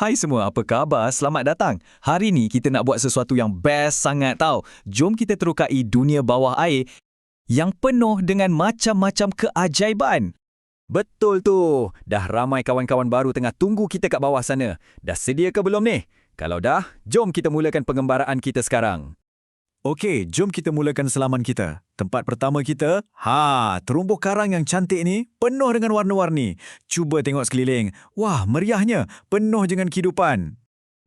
Hai semua, apa khabar? Selamat datang. Hari ni kita nak buat sesuatu yang best sangat tau. Jom kita terokai dunia bawah air yang penuh dengan macam-macam keajaiban. Betul tu. Dah ramai kawan-kawan baru tengah tunggu kita kat bawah sana. Dah sedia ke belum ni? Kalau dah, jom kita mulakan pengembaraan kita sekarang. Okey, jom kita mulakan selaman kita. Tempat pertama kita, terumbu karang yang cantik ni penuh dengan warna-warni. Cuba tengok sekeliling. Wah, meriahnya, penuh dengan kehidupan.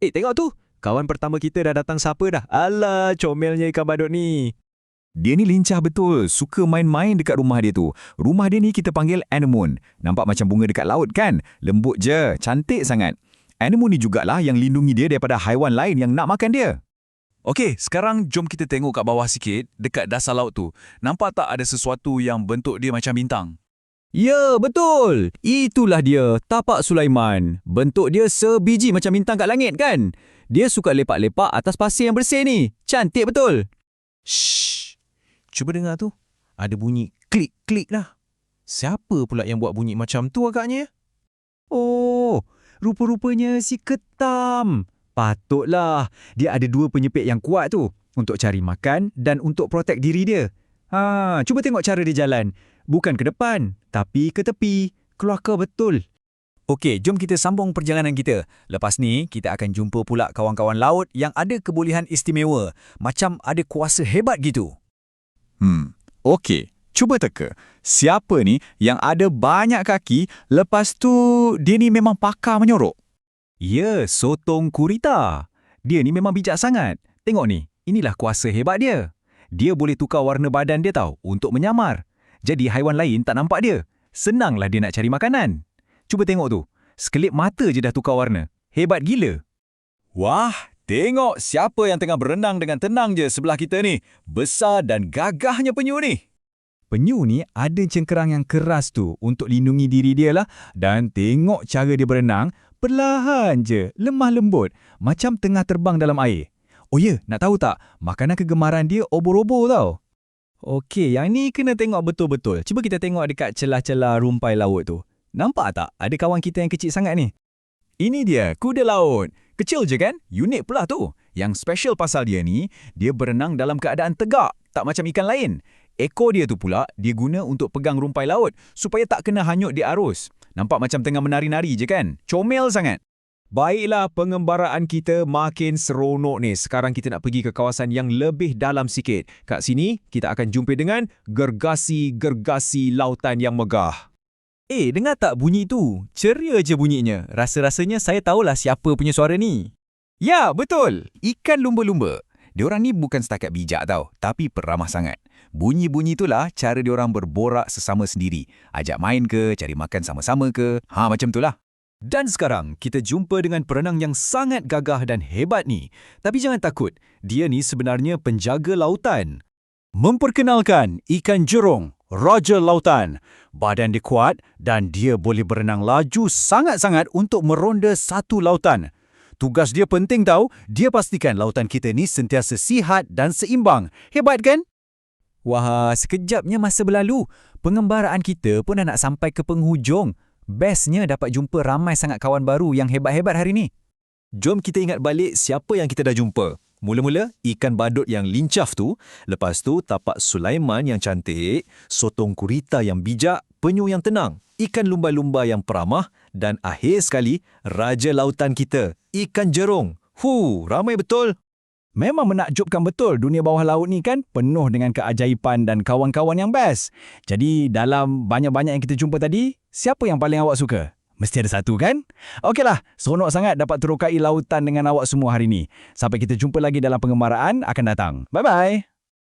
Tengok tu. Kawan pertama kita dah datang siapa dah? Alah, comelnya ikan badut ni. Dia ni lincah betul, suka main-main dekat rumah dia tu. Rumah dia ni kita panggil anemone. Nampak macam bunga dekat laut kan? Lembut je, cantik sangat. Anemone ni jugalah yang lindungi dia daripada haiwan lain yang nak makan dia. Okey, sekarang jom kita tengok kat bawah sikit, dekat dasar laut tu. Nampak tak ada sesuatu yang bentuk dia macam bintang? Ya, betul. Itulah dia, tapak Sulaiman. Bentuk dia sebiji macam bintang kat langit kan? Dia suka lepak-lepak atas pasir yang bersih ni. Cantik betul. Shh. Cuba dengar tu. Ada bunyi klik-klik dah. Siapa pula yang buat bunyi macam tu agaknya? Oh, rupa-rupanya si ketam. Patutlah, dia ada dua penyepit yang kuat tu untuk cari makan dan untuk protek diri dia. Cuba tengok cara dia jalan. Bukan ke depan, tapi ke tepi. Kelakar betul. Okey, jom kita sambung perjalanan kita. Lepas ni, kita akan jumpa pula kawan-kawan laut yang ada kebolehan istimewa. Macam ada kuasa hebat gitu. Okey, cuba teka. Siapa ni yang ada banyak kaki, lepas tu dia ni memang pakar menyorok? Ya, sotong gurita. Dia ni memang bijak sangat. Tengok ni, inilah kuasa hebat dia. Dia boleh tukar warna badan dia tahu untuk menyamar. Jadi haiwan lain tak nampak dia. Senanglah dia nak cari makanan. Cuba tengok tu. Sekelip mata je dah tukar warna. Hebat gila. Wah, tengok siapa yang tengah berenang dengan tenang je sebelah kita ni. Besar dan gagahnya penyu ni. Penyu ni ada cengkerang yang keras tu untuk lindungi diri dia lah. Dan tengok cara dia berenang. Perlahan je, lemah lembut. Macam tengah terbang dalam air. Oh ya, nak tahu tak? Makanan kegemaran dia obor-obor tau. Okey, yang ni kena tengok betul-betul. Cuba kita tengok dekat celah-celah rumpai laut tu. Nampak tak? Ada kawan kita yang kecil sangat ni. Ini dia, kuda laut. Kecil je kan? Unik pula tu. Yang special pasal dia ni, dia berenang dalam keadaan tegak. Tak macam ikan lain. Ekor dia tu pula, dia guna untuk pegang rumpai laut supaya tak kena hanyut di arus. Nampak macam tengah menari-nari je kan? Comel sangat. Baiklah, pengembaraan kita makin seronok ni. Sekarang kita nak pergi ke kawasan yang lebih dalam sikit. Kat sini, kita akan jumpa dengan gergasi-gergasi lautan yang megah. Dengar tak bunyi tu? Ceria je bunyinya. Rasa-rasanya saya tahulah siapa punya suara ni. Ya, betul. Ikan lumba-lumba. Diorang ni bukan setakat bijak tau, tapi peramah sangat. Bunyi-bunyi itulah cara diorang berborak sesama sendiri. Ajak main ke, cari makan sama-sama ke. Macam itulah. Dan sekarang, kita jumpa dengan perenang yang sangat gagah dan hebat ni. Tapi jangan takut, dia ni sebenarnya penjaga lautan. Memperkenalkan ikan jerung, raja lautan. Badan dia kuat dan dia boleh berenang laju sangat-sangat untuk meronda satu lautan. Tugas dia penting tau, dia pastikan lautan kita ni sentiasa sihat dan seimbang. Hebat kan? Wah, sekejapnya masa berlalu. Pengembaraan kita pun dah nak sampai ke penghujung. Bestnya dapat jumpa ramai sangat kawan baru yang hebat-hebat hari ni. Jom kita ingat balik siapa yang kita dah jumpa. Mula-mula, ikan badut yang lincah tu. Lepas tu, tapak Sulaiman yang cantik. Sotong gurita yang bijak. Penyu yang tenang. Ikan lumba-lumba yang peramah. Dan akhir sekali, raja lautan kita, ikan jerung. Ramai betul. Memang menakjubkan betul dunia bawah laut ni kan, penuh dengan keajaiban dan kawan-kawan yang best. Jadi dalam banyak-banyak yang kita jumpa tadi, siapa yang paling awak suka? Mesti ada satu kan? Okeylah, seronok sangat dapat terokai lautan dengan awak semua hari ni. Sampai kita jumpa lagi dalam pengembaraan akan datang. Bye-bye.